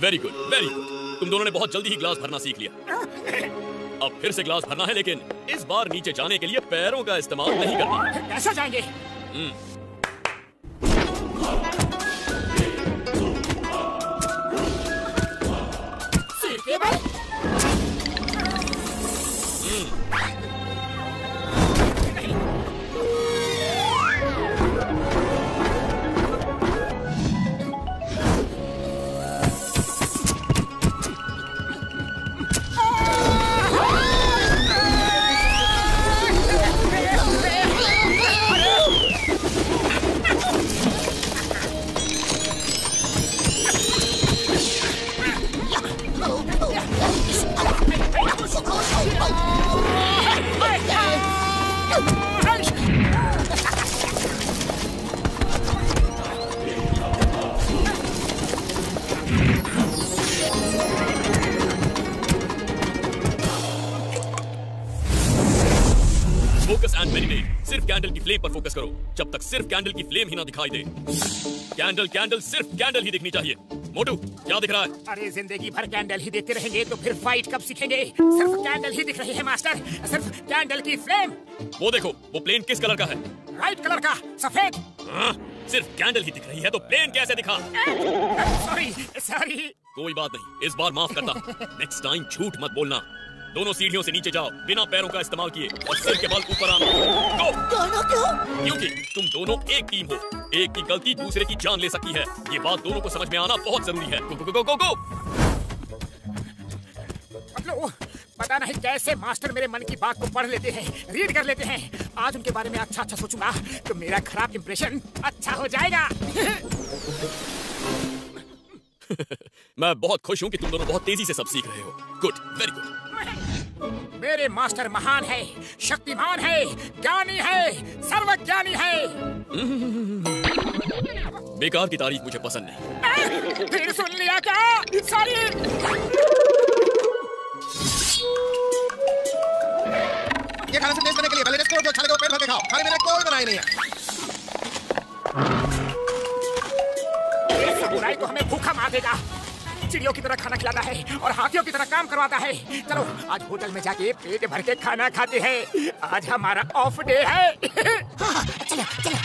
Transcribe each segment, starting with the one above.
Very good, very good. तुम दोनों ने बहुत जल्दी ही ग्लास भरना सीख लिया। अब फिर से ग्लास भरना है, लेकिन इस बार नीचे जाने के लिए पैरों का इस्तेमाल नहीं करना। कैसे जाएंगे? Focus and meditate. सिर्फ कैंडल की फ्लेम पर फोकस करो जब तक सिर्फ कैंडल की फ्लेम ही ना दिखाई दे। कैंडल कैंडल सिर्फ कैंडल ही दिखनी चाहिए। मोटू, क्या दिख रहा है? अरे जिंदगी भर कैंडल ही देखते रहेंगे तो फिर फाइट कब सीखेंगे? सिर्फ कैंडल ही दिख रही है मास्टर, सिर्फ कैंडल की फ्लेम। वो देखो, वो प्लेन किस कलर का है? राइट कलर का, सफेद। सिर्फ कैंडल ही दिख रही है तो प्लेन कैसे दिखा? Sorry sorry. कोई बात नहीं, इस बार माफ करता। नेक्स्ट टाइम झूठ मत बोलना। दोनों सीढ़ियों से नीचे जाओ बिना पैरों का इस्तेमाल किए और सिर के बल ऊपर आना। गो! क्योंकि तुम दोनों एक टीम हो। एक की गलती दूसरे की जान ले सकती है। ये बात दोनों को समझ में आना बहुत जरूरी है। गो गो गो गो गो। पता नहीं कैसे मास्टर मेरे मन की बात को पढ़ लेते हैं, रीड कर लेते हैं। आज उनके बारे में अच्छा अच्छा सोचूंगा तो मेरा खराब इंप्रेशन अच्छा हो जाएगा। मैं बहुत खुश हूँ कि तुम दोनों बहुत तेजी से सब सीख रहे हो। Good, very good. मेरे मास्टर महान है, शक्तिमान है, ज्ञानी है, सर्वज्ञानी है। बेकार की तारीफ मुझे पसंद नहीं। फिर सुन लिया क्या? सॉरी। ये खाना से टेस्ट करने के लिए पहले टेस्ट करो, जो अच्छा लगे वो पेट भर के खाओ। खाने में कोई बनाई नहीं है। समुराई तो हमें भूखा मार देगा। चिड़ियों की तरह खाना खिलाता है और हाथियों की तरह काम करवाता है। चलो आज होटल में जाके पेट भर के खाना खाते हैं। आज हमारा ऑफ डे है। चलो चलो।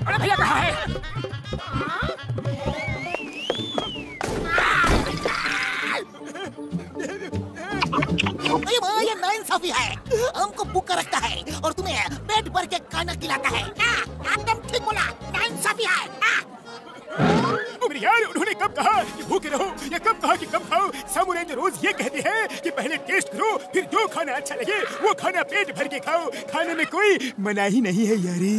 अरे भैया कहाँ है? ये नाइंसाफी है। हमको भूखा रखता है और तुम्हें पेट भर के खाना खिलाता है। एकदम ठीक बोला, नाइंसाफी है। यार उन्होंने कब कहा कि भूखे रहो या कब कहा कि कम खाओ? सामुराई तो रोज ये कहते हैं कि पहले टेस्ट करो, फिर जो खाना अच्छा लगे वो खाना पेट भर के खाओ। खाने में कोई मनाही नहीं है यारी।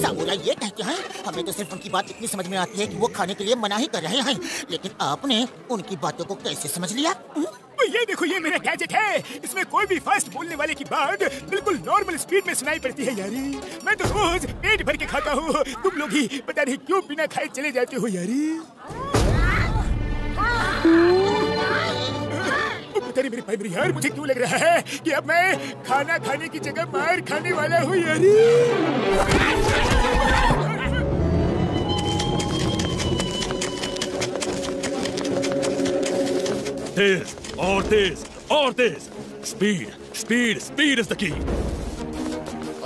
सामुराई ये कहते हैं, हमें तो सिर्फ उनकी बात इतनी समझ में आती है कि वो खाने के लिए मनाही कर रहे हैं, लेकिन आपने उनकी बातों को कैसे समझ लिया? ये देखो, ये मेरा गैजेट है। इसमें कोई भी फास्ट बोलने वाले की बात बिल्कुल नॉर्मल स्पीड में सुनाई पड़ती है यारी। मैं तो रोज पेट भर के खाता हूँ, तुम लोग ही पता नहीं क्यों बिना खाए चले जाते हो यारी। पता नहीं मेरे भाई मेरी यार, मुझे क्यों लग रहा है कि अब मैं खाना खाने की जगह मार खाने वाला हूँ यारी। तेज और तेज और तेज। Speed speed speed is the key.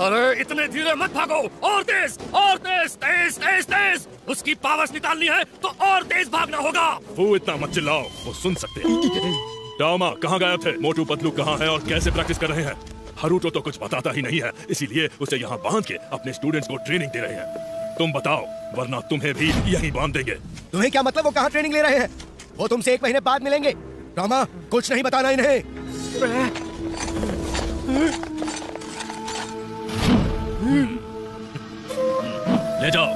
अरे इतने धीरे मत भागो, और तेज और तेज तेज तेज तेज। उसकी पावर्स निकालनी है तो और तेज भागना होगा। वो इतना मत चिल्लाओ, वो सुन सकते हैं। टामा कहाँ गायब थे? मोटू पतलू कहाँ है और कैसे प्रैक्टिस कर रहे हैं? हरुटो तो कुछ बताता ही नहीं है, इसीलिए उसे यहाँ बांध के अपने स्टूडेंट्स को ट्रेनिंग दे रहे हैं। तुम बताओ, वरना तुम्हें भी यहीं बांध देंगे। तुम्हें क्या मतलब वो कहाँ ट्रेनिंग ले रहे हैं? वो तुमसे 1 महीने बाद मिलेंगे। रामा, कुछ नहीं बताना इन्हें। ले जाओ।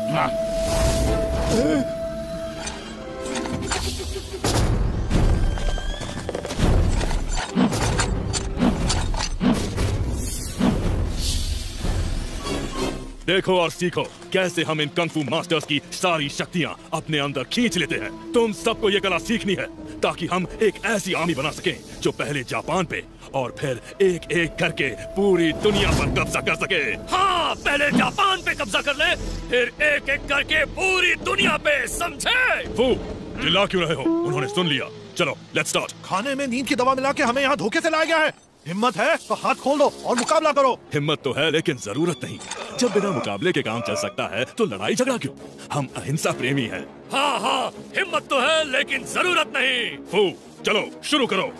देखो और सीखो कैसे हम इन कंग फू मास्टर्स की सारी शक्तियां अपने अंदर खींच लेते हैं। तुम सबको ये कला सीखनी है ताकि हम एक ऐसी आर्मी बना सकें जो पहले जापान पे और फिर एक एक करके पूरी दुनिया पर कब्जा कर सके। हाँ, पहले जापान पे कब्जा कर ले, फिर एक एक करके पूरी दुनिया पे, समझे? फू, चिल्ला क्यों रहे हो? उन्होंने सुन लिया। चलो लेट्स स्टार्ट। खाने में नींद की दवा मिला के हमें यहाँ धोखे से लाया गया है। हिम्मत है तो हाथ खोल दो और मुकाबला करो। हिम्मत तो है लेकिन जरूरत नहीं। जब बिना मुकाबले के काम चल सकता है तो लड़ाई झगड़ा क्यों? हम अहिंसा प्रेमी हैं। हाँ हाँ, हिम्मत तो है लेकिन जरूरत नहीं। फू, चलो शुरू करो।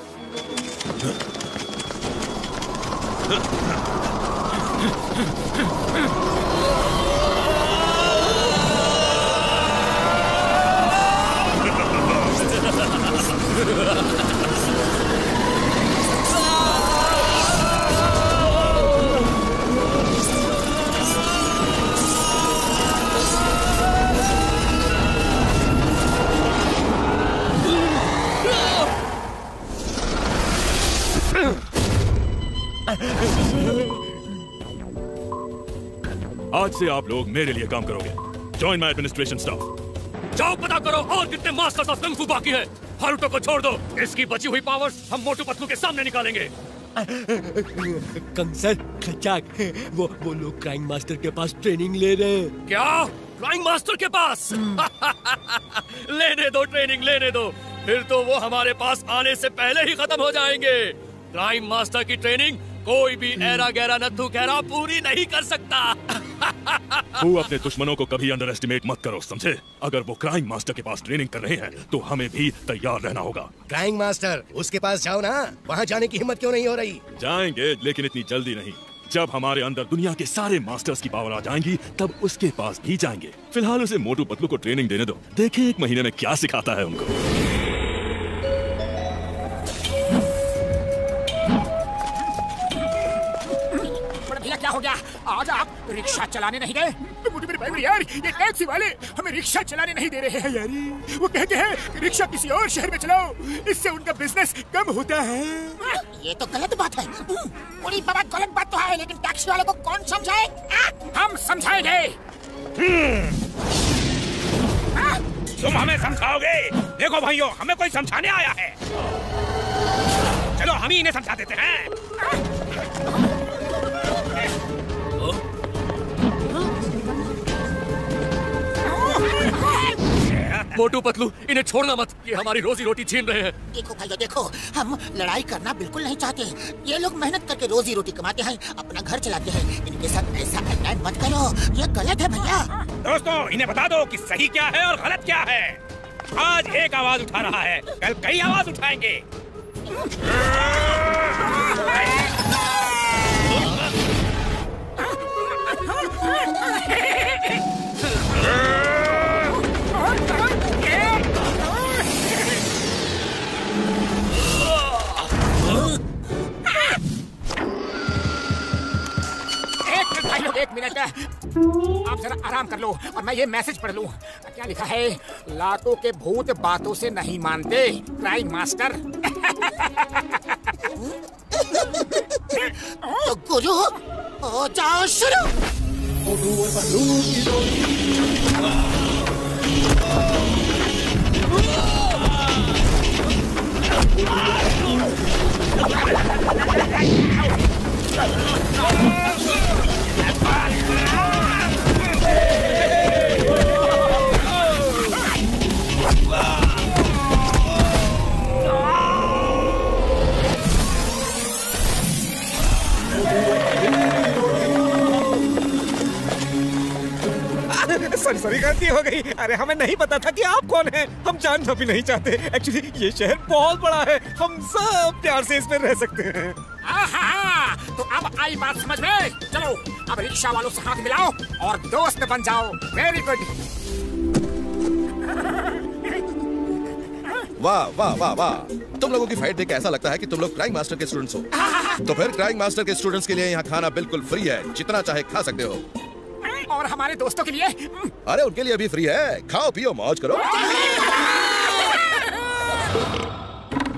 आज से आप लोग मेरे लिए काम करोगे। Join my administration staff. जाओ पता करो और कितने मास्टर्स ऑफ कंग फू बाकी है। हारुतो को छोड़ दो, इसकी बची हुई पावर्स हम मोटू पतलू के सामने निकालेंगे। कंसर, खचाक, वो लोग क्राइम मास्टर के पास ट्रेनिंग ले रहे हैं। क्या? क्राइम मास्टर के पास? लेने दो, ट्रेनिंग लेने दो, फिर तो वो हमारे पास आने से पहले ही खत्म हो जाएंगे। क्राइम मास्टर की ट्रेनिंग कोई भी ऐरा गैरा नत्थु खैरा पूरी नहीं कर सकता। वो अपने दुश्मनों को कभी अंडर एस्टिमेट मत करो, समझे? अगर वो क्राइम मास्टर के पास ट्रेनिंग कर रहे हैं तो हमें भी तैयार रहना होगा। क्राइम मास्टर, उसके पास जाओ ना। वहाँ जाने की हिम्मत क्यों नहीं हो रही? जाएंगे लेकिन इतनी जल्दी नहीं। जब हमारे अंदर दुनिया के सारे मास्टर्स की पावर आ जाएंगी तब उसके पास भी जाएंगे। फिलहाल उसे मोटू पतलू को ट्रेनिंग देने दो, देखें 1 महीने में क्या सिखाता है उनको। क्या हो गया? आज आप रिक्शा चलाने नहीं गए? तो मुझे मेरे भाई यार, ये टैक्सी वाले हमें रिक्शा चलाने नहीं दे रहे हैं यार। वो कहते हैं कि रिक्शा किसी और शहर में चलाओ, इससे उनका बिजनेस कम होता है। ये तो गलत बात है। बड़ी बाबा, गलत बात तो है, लेकिन टैक्सी वाले को कौन समझाए? हम समझाएंगे। तुम हमें समझाओगे? देखो भाइयों, हमें कोई समझाने आया है। चलो हम ही इन्हें समझा देते हैं। मोटू पतलू, इन्हें छोड़ना मत, ये हमारी रोजी रोटी छीन रहे हैं। देखो भाइयों, देखो, हम लड़ाई करना बिल्कुल नहीं चाहते। ये लोग मेहनत करके रोजी रोटी कमाते हैं, अपना घर चलाते हैं। इनके साथ ऐसा अन्याय मत करो, ये गलत है भैया। दोस्तों, इन्हें बता दो कि सही क्या है और गलत क्या है। आज एक आवाज उठा रहा है, कल कई आवाज उठाएंगे। एक मिनट, आप जरा आराम कर लो और मैं ये मैसेज पढ़ लूं। क्या लिखा है? लातों के भूत बातों से नहीं मानते, क्राइम मास्टर। तो गुरु हो जाओ शुरू। सॉरी, गलती हो गई। अरे हमें नहीं पता था कि आप कौन हैं। हम जानना भी नहीं चाहते। एक्चुअली ये शहर बहुत बड़ा है, हम सब प्यार से इसमें रह सकते हैं। तो अब आई बात समझ में। चलो अब रिक्शा वालों से हाथ मिलाओ और दोस्त बन जाओ। Very good. वाह वाह वाह वाह, तुम लोगों की फाइट देख के ऐसा लगता है कि तुम लोग क्राइम मास्टर के स्टूडेंट्स हो। तो फिर क्राइम मास्टर के स्टूडेंट्स के लिए यहाँ खाना बिल्कुल फ्री है, जितना चाहे खा सकते हो। और हमारे दोस्तों के लिए? अरे उनके लिए भी फ्री है, खाओ पियो मौज करो।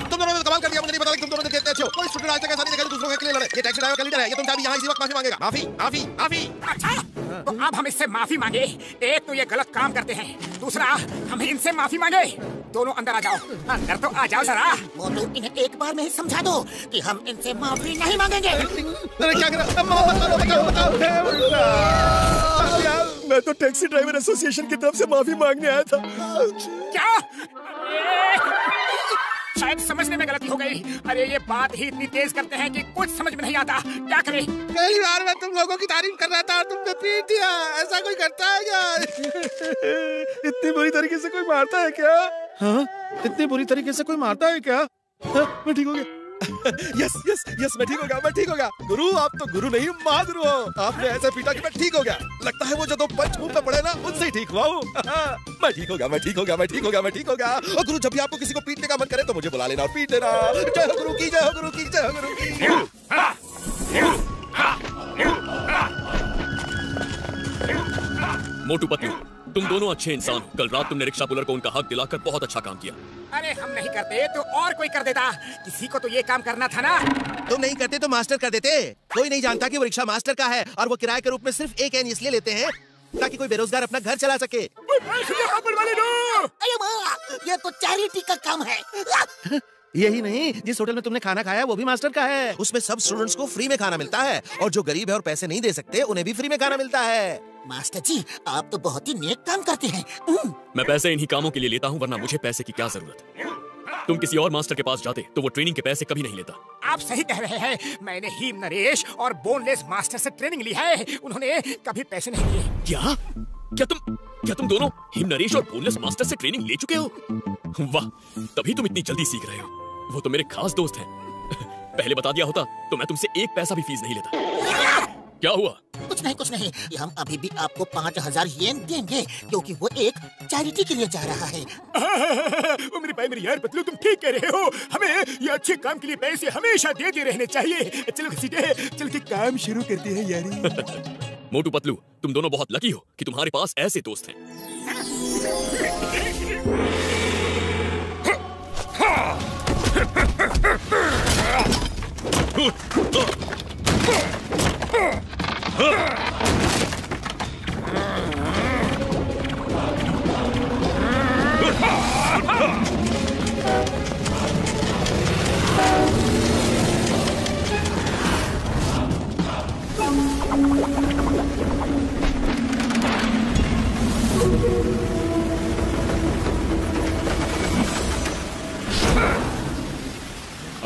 तुम दोनों ने कमाल कर दिया, मुझे नहीं पता तुम दोनों कितने अच्छे हो। कोई स्टूडेंट आज तक ऐसा नहीं देखा दूसरों के लिए लड़े। ये टैक्सी ड्राइवर का लीडर है, ये तुमसे अभी यहाँ इसी वक्त माफी मांगेगा। माफी माफी माफी। अच्छा, तो अब हम इससे माफी मांगे। एक तो ये गलत काम करते हैं, दूसरा हम इनसे माफी मांगे। दोनों अंदर आ जाओ, अंदर तो आ जाओ जरा। वो तो इन्हें एक बार में ही समझा दो कि हम इनसे माफी नहीं मांगेंगे। अरे क्या करा? बताओ। मैं तो टैक्सी ड्राइवर एसोसिएशन की तरफ से माफी मांगने आया था। क्या? शायद समझने में गलती हो गई। अरे ये बात ही इतनी तेज करते हैं कि कुछ समझ में नहीं आता। क्या करें? पहली बार मैं तुम लोगों की तारीफ कर रहा था और तुमने पीट दिया। ऐसा कोई करता है क्या? इतनी बुरी तरीके से कोई मारता है क्या? हाँ, इतनी बुरी तरीके से कोई मारता है क्या? हाँ, मैं ठीक हो गया। यस यस यस, मैं ठीक हो गया। गुरु, आप तो गुरु नहीं महागुरु हो। आपने ऐसे पीटा कि मैं ठीक हो गया। लगता है वो जो 2 पंच मुंह पे पड़े ना, उनसे ही ठीक हुआ हूँ। मैं ठीक हो गया। और गुरु, जब भी आपको किसी को पीटने का मन करे तो मुझे बुला लेना और पीट देना। जय हो गुरु की, जय हो गुरु की, जय हो गुरु की। मोटू पतलू, तुम दोनों अच्छे इंसान हो। कल रात तुमने रिक्शा पुलर को उनका हक दिलाकर बहुत अच्छा काम किया। अरे हम नहीं करते तो और कोई कर देता। किसी को तो ये काम करना था ना। तुम नहीं करते तो मास्टर कर देते। कोई नहीं जानता कि वो रिक्शा मास्टर का है और वो किराए के रूप में सिर्फ 1 एन इसलिए लेते हैं ताकि कोई बेरोजगार अपना घर चला सके। अरे वाह, ये तो चैरिटी का काम है। यही नहीं, जिस होटल में तुमने खाना खाया वो भी मास्टर का है। उसमें सब स्टूडेंट्स को फ्री में खाना मिलता है और जो गरीब है और पैसे नहीं दे सकते उन्हें भी फ्री में खाना मिलता है। मास्टर जी, आप तो बहुत ही नेक काम करते हैं। मैं पैसे इन्हीं कामों के लिए लेता हूँ, वरना मुझे पैसे की क्या जरूरत है। तुम किसी और मास्टर के पास जाते तो वो ट्रेनिंग के पैसे कभी नहीं लेता। आप सही कह रहे हैं। मैंने हीम नरेश और बोनलेस मास्टर से ट्रेनिंग ली है, उन्होंने कभी पैसे नहीं लिए। क्या तुम दोनों हिम नरेश और बोनलेस मास्टर से ट्रेनिंग ले चुके हो? वाह, तभी तुम इतनी जल्दी सीख रहे हो। वो तो मेरे खास दोस्त हैं। पहले बता दिया होता तो मैं तुमसे 1 पैसा भी फीस नहीं लेता। क्या हुआ? कुछ नहीं। हम अभी भी आपको 5000 येन देंगे क्योंकि वो एक चैरिटी के लिए जा रहा है। मेरे भाई, मेरे यार पतलू, तुम ठीक कह रहे हो। हमें ये अच्छे काम के लिए पैसे हमेशा देते रहने चाहिए। चलो घसीटे, चल के काम शुरू करते हैं यारी। मोटू पतलू, तुम दोनों बहुत लकी हो कि तुम्हारे पास ऐसे दोस्त हैं।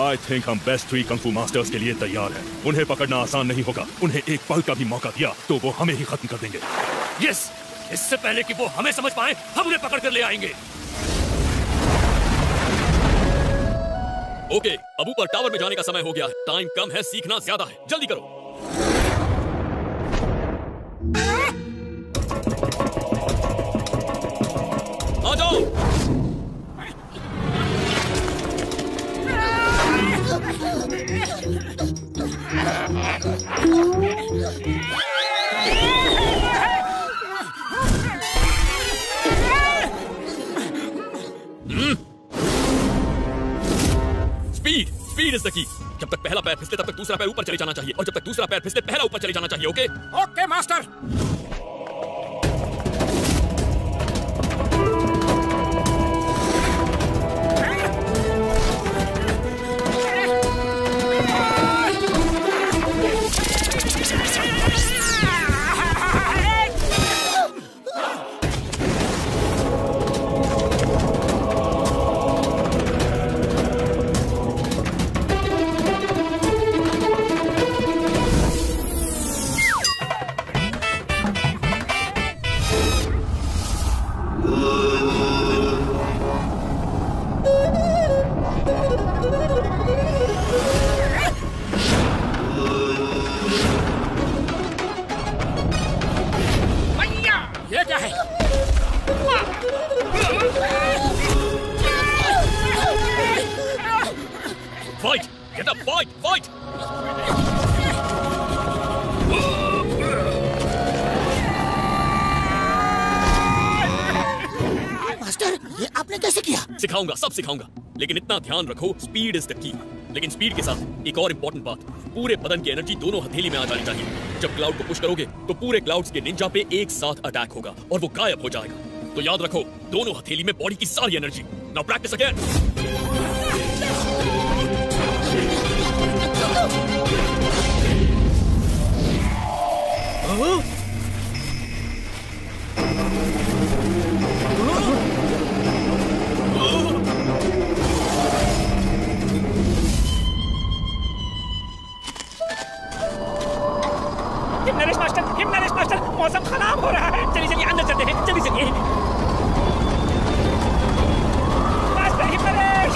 I think हम बेस्ट 3 कंग फू मास्टर्स के लिए तैयार हैं। उन्हें पकड़ना आसान नहीं होगा। उन्हें एक पल का भी मौका दिया तो वो हमें ही खत्म कर देंगे। यस, इससे पहले कि वो हमें समझ पाए, हम उन्हें पकड़ कर ले आएंगे। ओके, अब ऊपर टावर में जाने का समय हो गया है। टाइम कम है, सीखना ज्यादा है। जल्दी करो। आ जाओ। स्पीड इज द की। जब तक पहला पैर फिसले तब तक दूसरा पैर ऊपर चले जाना चाहिए और जब तक दूसरा पैर फिसले पहला ऊपर चले जाना चाहिए। Okay okay master. Fight, get up, fight, fight. Master, ये आपने कैसे किया? सिखाऊंगा, सब सिखाऊंगा, लेकिन इतना ध्यान रखो, स्पीड इज द की। लेकिन स्पीड के साथ एक और इम्पोर्टेंट बात, पूरे बदन की एनर्जी दोनों हथेली में आ जानी चाहिए। जब क्लाउड को पुश करोगे तो पूरे क्लाउड्स के निंजा पे एक साथ अटैक होगा और वो गायब हो जाएगा। तो याद रखो, दोनों हथेली में बॉडी की सारी energy. Now practice again. Naresh master, मौसम खराब हो रहा है। चलिए चलिए अंदर चलते हैं, चलिए चलिए। मास्टर हिमनरेश,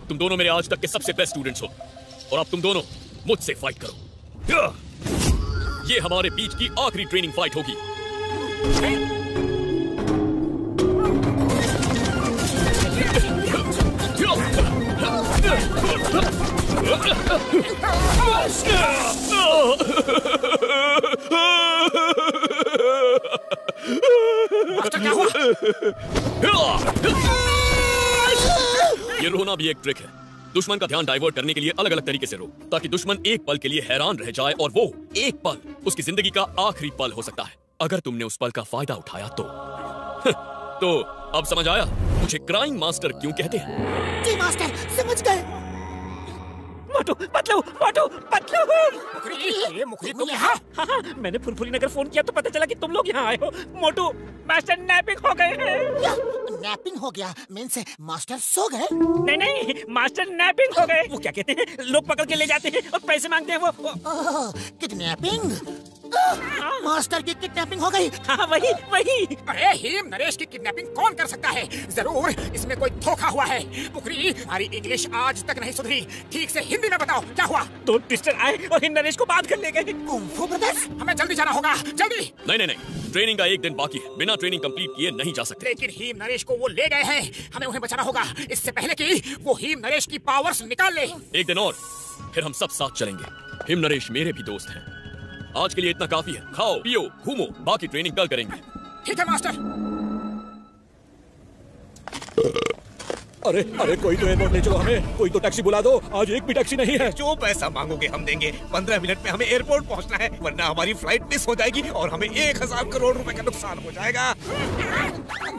तुम दोनों मेरे आज तक के सबसे बेस्ट स्टूडेंट्स हो और अब तुम दोनों मुझसे फाइट करो। ये हमारे बीच की आखिरी ट्रेनिंग फाइट होगी। मास्टर क्या हुआ? ये रोना भी एक ट्रिक है। दुश्मन का ध्यान डाइवर्ट करने के लिए अलग अलग तरीके से रो, ताकि दुश्मन एक पल के लिए हैरान रह जाए और वो एक पल उसकी जिंदगी का आखिरी पल हो सकता है। अगर तुमने उस पल का फायदा उठाया तो अब समझ आया मुझे क्राइम मास्टर क्यों कहते हैं? जी मास्टर, समझ गए। मोटू पतलू, मोटू पतलू। ये मुखरी तुम यहाँ? हाँ, मैंने फुरफुरी नगर फोन किया तो पता चला कि तुम लोग यहाँ आए हो। मोटू, मास्टर नैपिंग हो गए हैं। नैपिंग हो गया मीन्स मास्टर सो गए? नहीं नहीं, मास्टर नैपिंग हो गए। वो क्या कहते हैं, लोग पकड़ के ले जाते हैं और पैसे मांगते हैं वो। किडनैपिंग? मास्टर की किडनैपिंग हो गई? हाँ वही वही। अरे हिम नरेश की किडनैपिंग कौन कर सकता है? जरूर इसमें कोई धोखा हुआ है। मुखरी, हमारी इंग्लिश आज तक नहीं सुधरी। ठीक से हिंदी में बताओ क्या हुआ? दो टिस्टर आए और हिम नरेश को बात कर ले गए। Kung fu brothers? हमें जल्दी जाना होगा, जल्दी। नहीं, ट्रेनिंग का एक दिन बाकी है। बिना ट्रेनिंग कंप्लीट किए नहीं जा सकते। लेकिन हिम नरेश को वो ले गए हैं, हमें उन्हें बचाना होगा इससे पहले कि वो हिम नरेश की पावर्स निकाल ले। एक दिन और फिर हम सब साथ चलेंगे। हिम नरेश मेरे भी दोस्त हैं। आज के लिए इतना काफी है। खाओ पियो घूमो, बाकी ट्रेनिंग कल करेंगे। ठीक है मास्टर। अरे अरे, कोई तो एयरपोर्ट ले चलो हमें, कोई तो टैक्सी बुला दो। आज एक भी टैक्सी नहीं है। जो पैसा मांगोगे हम देंगे। 15 मिनट में हमें एयरपोर्ट पहुंचना है, वरना हमारी फ्लाइट मिस हो जाएगी और हमें 1000 करोड़ रुपए का नुकसान हो जाएगा।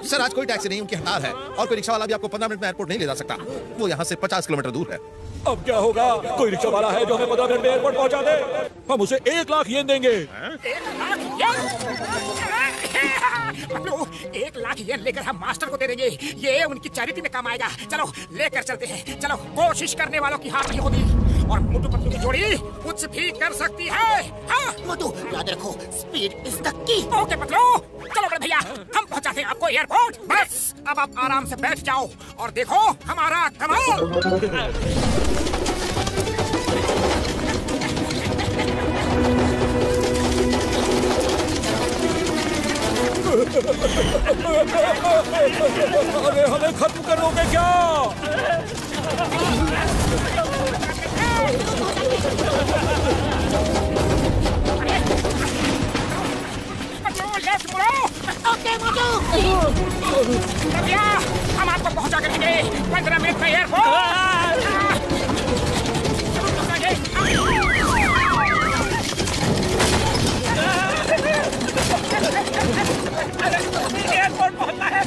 सर आज कोई टैक्सी नहीं, उनकी हड़ताल है और कोई रिक्शा वाला भी आपको 15 मिनट में एयरपोर्ट नहीं ले जा सकता। वो यहाँ से 50 किलोमीटर दूर है। अब क्या होगा? कोई रिक्शा वाला है जो हमें 15 मिनट में एयरपोर्ट पहुंचा दे? हम उसे 1 लाख येन देंगे। 1 लाख येन लेकर हम मास्टर को दे देंगे। ये उनकी चैरिटी में काम आएगा। चलो लेकर चलते हैं। चलो, कोशिश करने वालों की हार नहीं होती और मोटू पतलू की जोड़ी कुछ भी कर सकती है। हाँ मोटू, याद रखो, स्पीड इज द की। ओके पतलू, चलो बड़े भैया, हम पहुंचाते हैं आपको एयरपोर्ट। बस अब आप आराम से बैठ जाओ और देखो हमारा कमाल। अरे हमें खत्म करोगे क्या? ओके मोटू। हम आपको पहुंचा कर देंगे 15 मिनट में एयरपोर्ट। एयरपोर्ट पहुंचना है।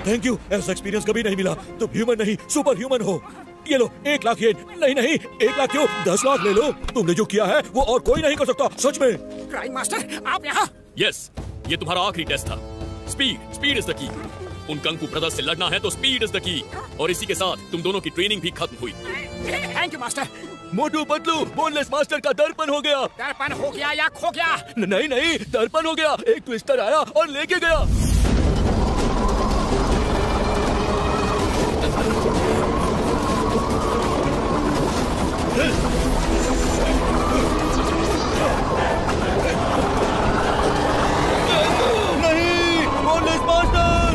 थैंक यू, ऐसा एक्सपीरियंस कभी नहीं मिला। तुम ह्यूमन नहीं सुपर ह्यूमन हो। ये लो 1 लाख येन। नहीं 1 लाख क्यों, 10 लाख ले लो। तुमने जो किया है वो और कोई नहीं कर सकता, सच में। क्राइम मास्टर आप यहाँ? यस, ये तुम्हारा आखिरी टेस्ट था। स्पीड इज द की। उन कंकू ब्रदर्स से लड़ना है तो स्पीड इज द की। और इसी के साथ तुम दोनों की ट्रेनिंग भी खत्म हुई। Thank you master. Motu Patlu, boneless master का दर्पण हो गया। दर्पण हो गया या खो गया? नहीं, दर्पण हो गया। एक ट्विस्टर आया और लेके गया। नहीं, बोनलेस मास्टर।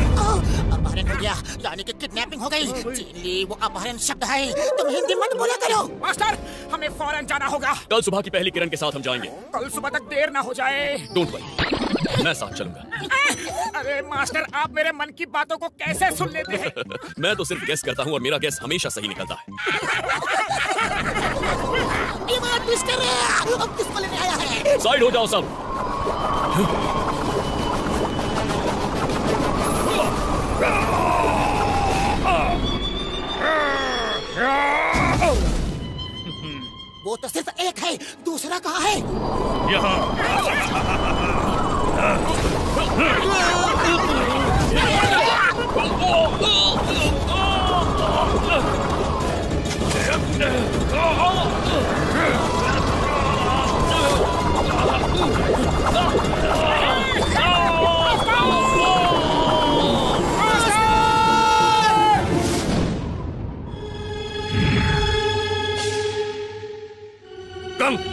अपहरण हो गया, यानी कि किडनैपिंग हो गई। चिल्ली वो अपहरण शब्द है, तुम हिंदी मत बोला करो। मास्टर हमें फौरन जाना होगा। कल सुबह की पहली किरण के साथ हम जाएंगे। कल सुबह तक देर ना हो जाए। डोंट वरी, मैं साथ चलूंगा। अरे मास्टर आप मेरे मन की बातों को कैसे सुन लेते हैं? मैं तो सिर्फ गेस करता हूँ और मेरा गेस हमेशा सही निकलता है। अब किसको लेने आया है? साइड हो जाओ सब। वो तो सिर्फ एक है, दूसरा कहाँ है? यहाँ।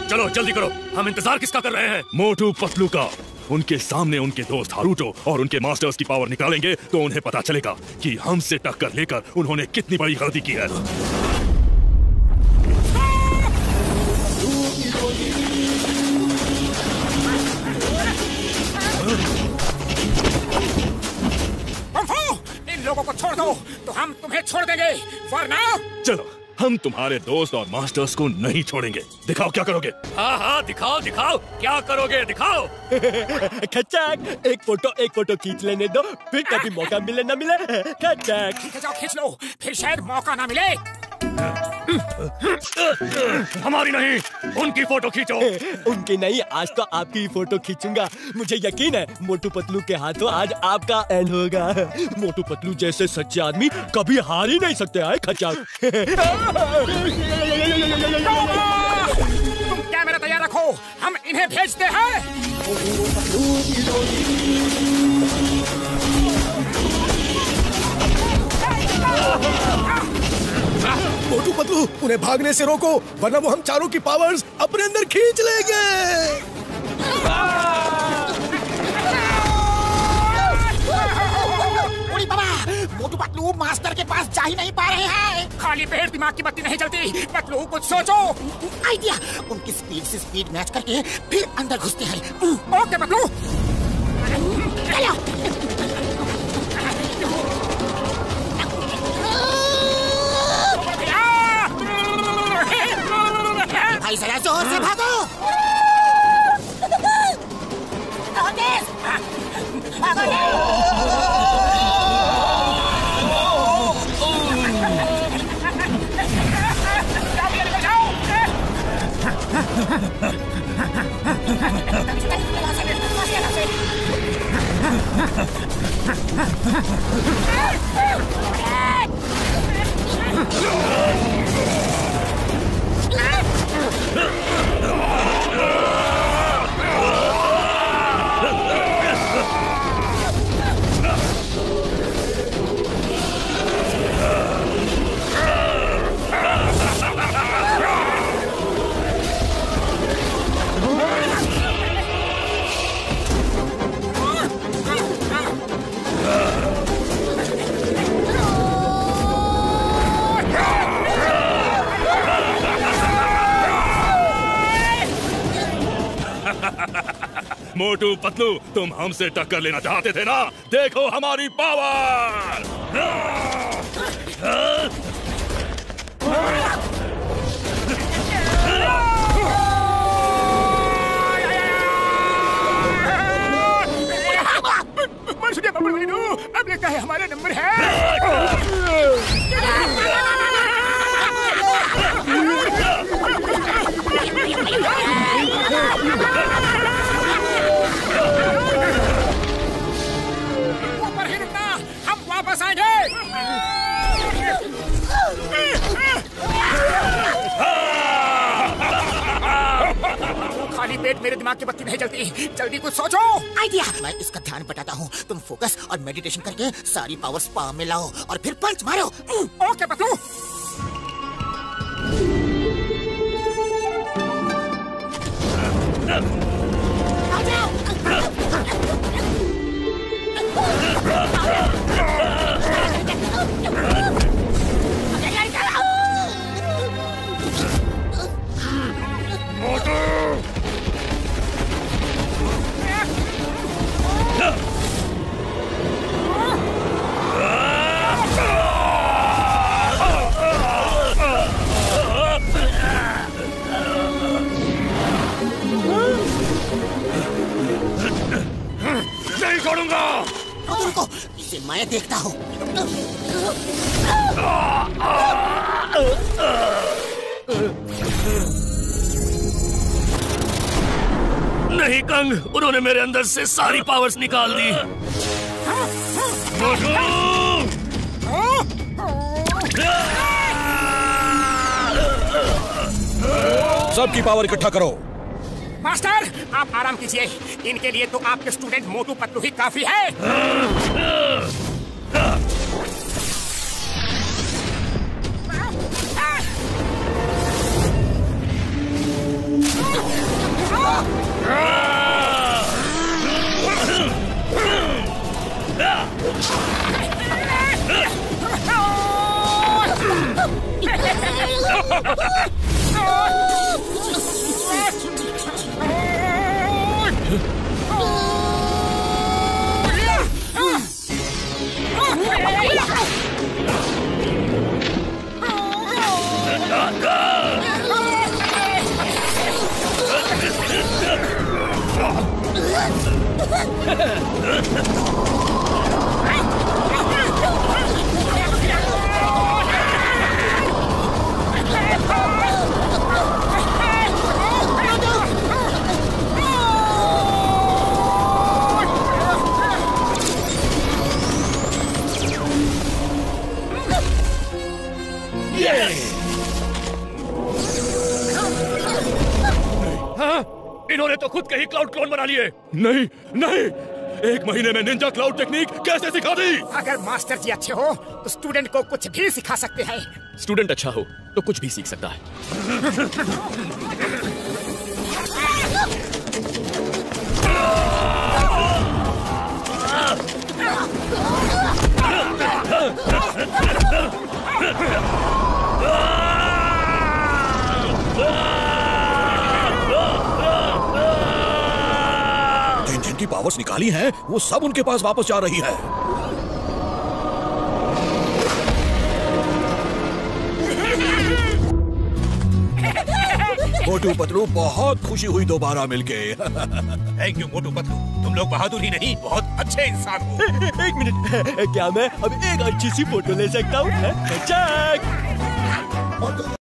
चलो जल्दी करो, हम इंतजार किसका कर रहे हैं? मोटू पतलू का। उनके सामने उनके दोस्त हारूटो और उनके मास्टर्स की पावर निकालेंगे तो उन्हें पता चलेगा कि हमसे टक्कर लेकर उन्होंने कितनी बड़ी गलती की है। इन लोगों को छोड़ दो तो हम तुम्हें छोड़ देंगे, वरना। चलो, हम तुम्हारे दोस्त और मास्टर्स को नहीं छोड़ेंगे। दिखाओ क्या करोगे। हाँ दिखाओ क्या करोगे, दिखाओ। खच्चक, एक फोटो खींच लेने दो, फिर कभी मौका मिले ना मिले। खच्चक, ठीक है जाओ खींच लो, फिर शायद मौका ना मिले। हमारी नहीं, उनकी फोटो खींचो। उनकी नहीं, आज तो आपकी ही फोटो खींचूंगा। मुझे यकीन है मोटू पतलू के हाथों आज आपका एंड होगा। मोटू पतलू जैसे सच्चे आदमी कभी हार ही नहीं सकते हैं खच्चक। तुम कैमरा तैयार रखो, हम इन्हें भेजते हैं। मोटू पतलू, उन्हें भागने से रोको, वरना वो हम चारों की पावर्स अपने अंदर खींच लेंगे। मोटू पतलू मास्टर के पास जा ही नहीं पा रहे हैं। खाली पेट दिमाग की बत्ती नहीं जलती। पतलू कुछ सोचो। आइडिया, उनकी स्पीड से स्पीड मैच करके फिर अंदर घुसते हैं। ओके पतलू, चलो। भाई जरा जोर से भागो। मोटू पतलू, तुम हमसे टक्कर लेना चाहते थे ना? देखो हमारी पावर। अब लगता है हमारा नंबर है। ऊपर ही रुकना, हम वापस आएंगे। खाली पेट मेरे दिमाग की बत्ती नहीं जलती। जल्दी कुछ सोचो। आइडिया। मैं इसका ध्यान बटाता हूँ, तुम फोकस और मेडिटेशन करके सारी पावर्स पाम में लाओ और फिर पंच मारो। ओके पतलू। नहीं छोड़ूंगा। रुको, इसे मैं देखता हूँ। नहीं कंग, उन्होंने मेरे अंदर से सारी पावर्स निकाल दी। सबकी पावर इकट्ठा करो। मास्टर, आप आराम कीजिए। इनके लिए तो आपके स्टूडेंट मोटू पतलू ही काफी है। इन्होंने तो खुद के ही क्लाउड क्लोन बना लिए। नहीं नहीं, 1 महीने में निंजा क्लाउड टेक्निक कैसे सिखा दी? अगर मास्टर जी अच्छे हो तो स्टूडेंट को कुछ भी सिखा सकते हैं। स्टूडेंट अच्छा हो तो कुछ भी सीख सकता है। जिनकी पावर्स निकाली हैं, वो सब उनके पास वापस जा रही है। मोटू पतलू, बहुत खुशी हुई दोबारा मिलके। थैंक यू मोटू पतलू, तुम लोग बहादुर ही नहीं बहुत अच्छे इंसान हो। 1 मिनट, क्या मैं अब एक अच्छी सी फोटो ले सकता हूँ?